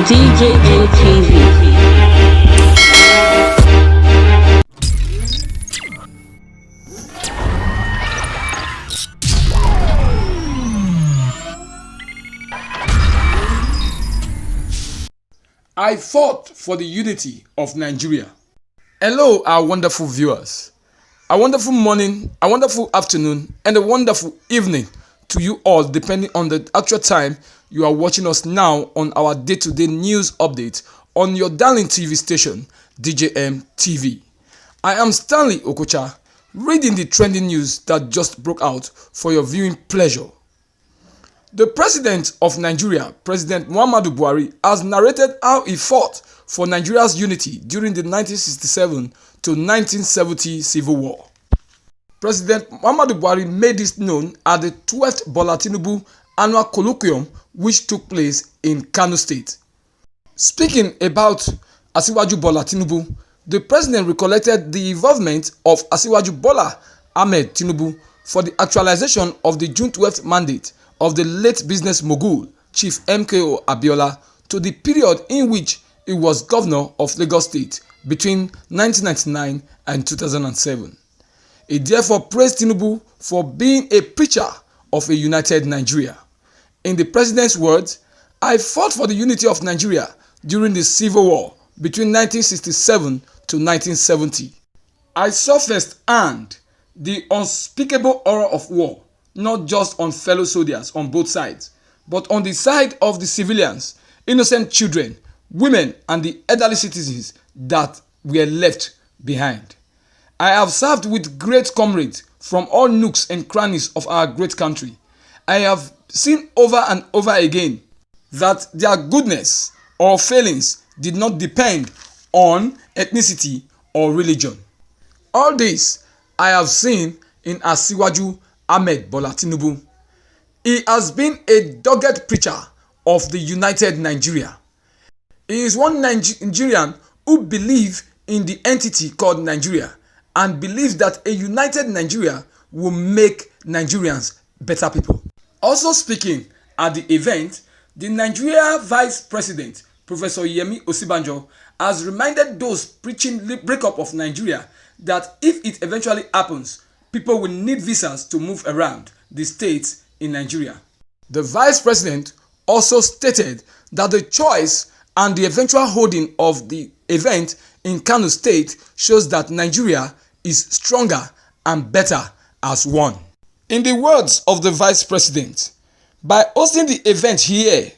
DJM TV. I fought for the unity of Nigeria. Hello, our wonderful viewers. A wonderful morning, a wonderful afternoon, and a wonderful evening to you all, depending on the actual time you are watching us now on our day-to-day news update on your darling TV station, DJM TV. I am Stanley Okocha, reading the trending news that just broke out for your viewing pleasure. The President of Nigeria, President Muhammadu Buhari, has narrated how he fought for Nigeria's unity during the 1967 to 1970 Civil War. President Muhammadu Buhari made this known at the 12th Bola Tinubu annual colloquium which took place in Kano State. Speaking about Asiwaju Bola Tinubu, the president recollected the involvement of Asiwaju Bola Ahmed Tinubu for the actualization of the June 12th mandate of the late business mogul Chief MKO Abiola to the period in which he was governor of Lagos State between 1999 and 2007. He therefore praised Tinubu for being a preacher of a united Nigeria. In the president's words, "I fought for the unity of Nigeria during the Civil War between 1967 to 1970. I saw firsthand the unspeakable horror of war, not just on fellow soldiers on both sides, but on the side of the civilians, innocent children, women, and the elderly citizens that were left behind. I have served with great comrades from all nooks and crannies of our great country. I have seen over and over again that their goodness or failings did not depend on ethnicity or religion. All this I have seen in Asiwaju Ahmed Bola Tinubu. He has been a dogged preacher of the united Nigeria. He is one Nigerian who believes in the entity called Nigeria and believes that a united Nigeria will make Nigerians better people." Also speaking at the event, the Nigeria Vice President, Professor Yemi Osibanjo, has reminded those preaching the breakup of Nigeria that if it eventually happens, people will need visas to move around the states in Nigeria. The Vice President also stated that the choice and the eventual holding of the event in Kano State shows that Nigeria is stronger and better as one. In the words of the Vice President, "By hosting the event here,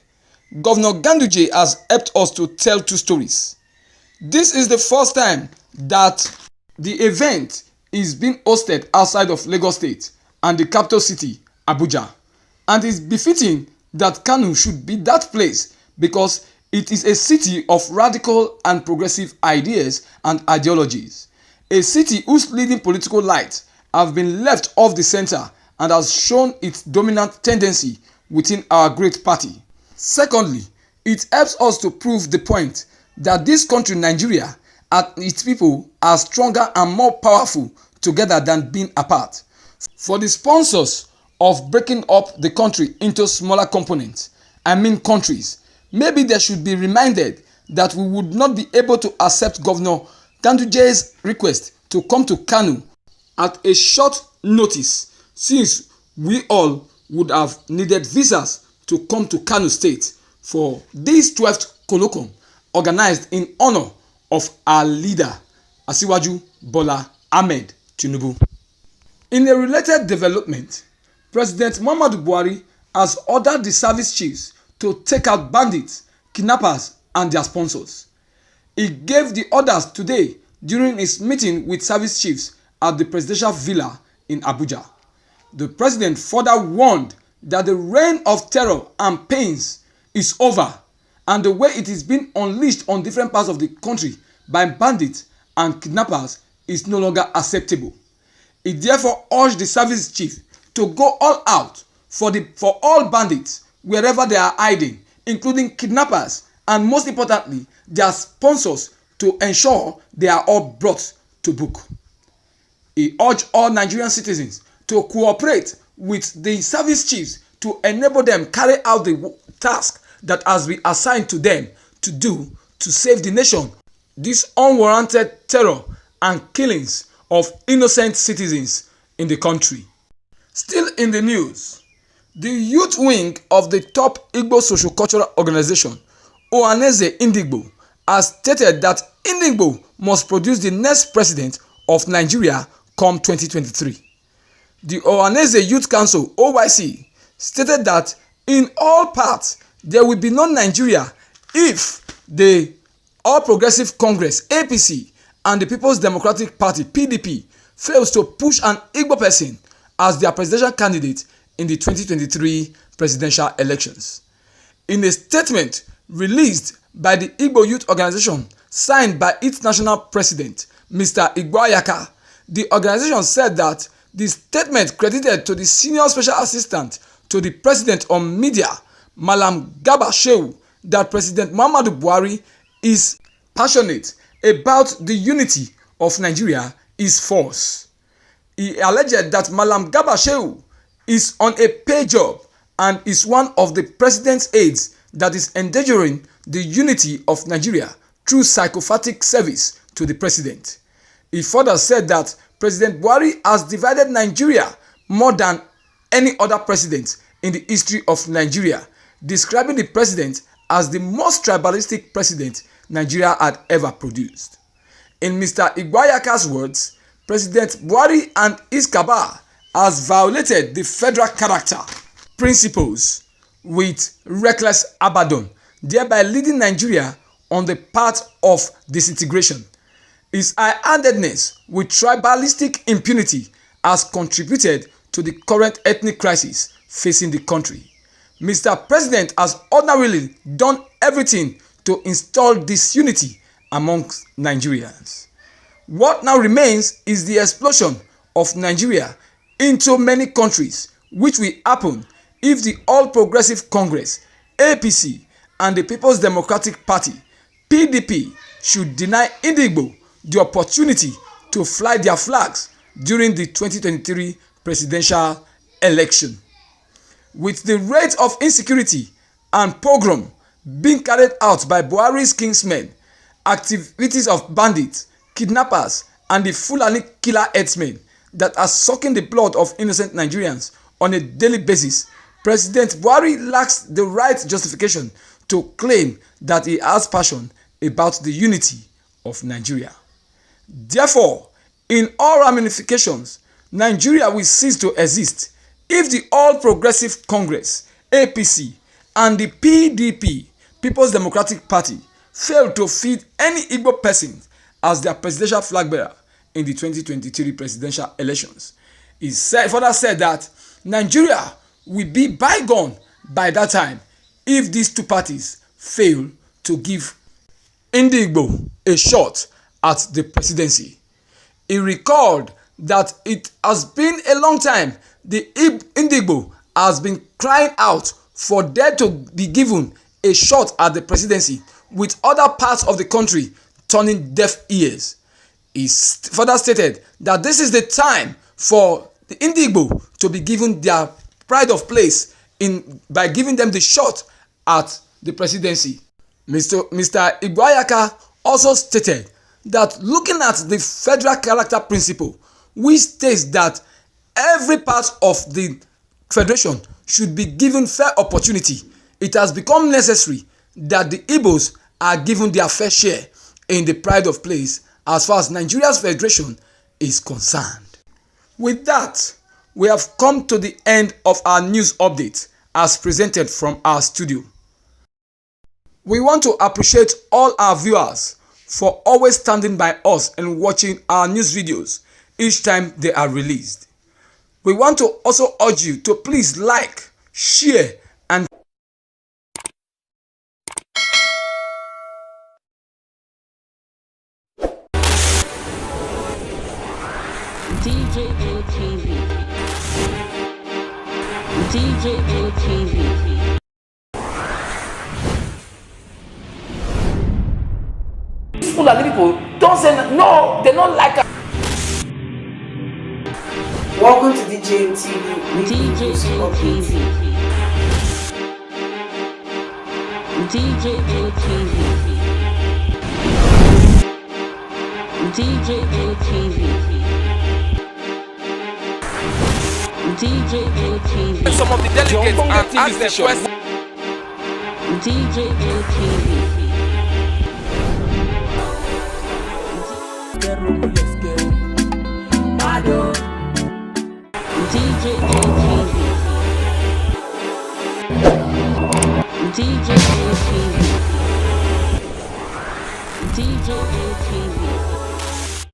Governor Ganduje has helped us to tell two stories. This is the first time that the event is being hosted outside of Lagos State and the capital city, Abuja, and it's befitting that Kano should be that place because it is a city of radical and progressive ideas and ideologies, a city whose leading political lights have been left off the center and has shown its dominant tendency within our great party. Secondly, it helps us to prove the point that this country, Nigeria, and its people are stronger and more powerful together than being apart. For the sponsors of breaking up the country into smaller components, countries, maybe they should be reminded that we would not be able to accept Governor Ganduje's request to come to Kano at a short notice, since we all would have needed visas to come to Kano State for this 12th colloquium organized in honor of our leader, Asiwaju Bola Ahmed Tinubu." In a related development, President Muhammadu Buhari has ordered the service chiefs to take out bandits, kidnappers, and their sponsors. He gave the orders today during his meeting with service chiefs at the presidential villa in Abuja. The president further warned that the reign of terror and pains is over, and the way it is being unleashed on different parts of the country by bandits and kidnappers is no longer acceptable. He therefore urged the service chief to go all out for all bandits wherever they are hiding, including kidnappers, and most importantly, their sponsors, to ensure they are all brought to book. He urged all Nigerian citizens to cooperate with the service chiefs to enable them carry out the task that has been assigned to them to do to save the nation. This unwarranted terror and killings of innocent citizens in the country. Still in the news, the youth wing of the top Igbo socio-cultural organization, Ohanaeze Ndigbo, has stated that Ndigbo must produce the next president of Nigeria come 2023. The Ohanaeze Youth Council (OYC) stated that in all parts there will be no Nigeria if the All Progressive Congress (APC) and the People's Democratic Party (PDP) fails to push an Igbo person as their presidential candidate in the 2023 presidential elections. In a statement released by the Igbo Youth Organization signed by its national president, Mr. Igboayaka, the organization said that the statement credited to the senior special assistant to the president on media, Malam Garba Shehu, that President Muhammadu Buhari is passionate about the unity of Nigeria is false. He alleged that Malam Garba Shehu is on a pay job and is one of the president's aides that is endangering the unity of Nigeria through psychopathic service to the president. He further said that President Buhari has divided Nigeria more than any other president in the history of Nigeria, describing the president as the most tribalistic president Nigeria had ever produced. In Mr. Igboayaka's words, President Buhari and his cabal has violated the federal character principles with reckless abandon, thereby leading Nigeria on the path of disintegration. His high-handedness with tribalistic impunity has contributed to the current ethnic crisis facing the country. Mr. President has ordinarily done everything to install disunity amongst Nigerians. What now remains is the explosion of Nigeria into many countries, which will happen if the All Progressive Congress (APC) and the People's Democratic Party (PDP) should deny Ndigbo the opportunity to fly their flags during the 2023 presidential election. With the rate of insecurity and pogrom being carried out by Buhari's kingsmen, activities of bandits, kidnappers, and the Fulani killer herdsmen that are sucking the blood of innocent Nigerians on a daily basis, President Buhari lacks the right justification to claim that he has passion about the unity of Nigeria. Therefore, in all ramifications, Nigeria will cease to exist if the All Progressive Congress (APC) and the PDP (People's Democratic Party) fail to feed any Igbo person as their presidential flag bearer in the 2023 presidential elections. He further said that Nigeria will be bygone by that time if these two parties fail to give Ndigbo a shot at the presidency. He recalled that it has been a long time the Ndigbo has been crying out for there to be given a shot at the presidency, with other parts of the country turning deaf ears. He further stated that this is the time for the Ndigbo to be given their pride of place by giving them the shot at the presidency. Mr. Igboayaka also stated that looking at the federal character principle, which states that every part of the federation should be given fair opportunity, it has become necessary that the Igbos are given their fair share in the pride of place as far as Nigeria's federation is concerned. With that, we have come to the end of our news update as presented from our studio. We want to appreciate all our viewers for always standing by us and watching our news videos each time they are released. We want to also urge you to please like, share, and DJM TV. DJM TV. Fulani people don't say no, they don't like us. Welcome to DJM TV. DJM TV. DJM TV. DJM TV. DJM TV. Some of the delegates and ask them questions. DJM TV. DJM TV. DJM TV. DJM TV.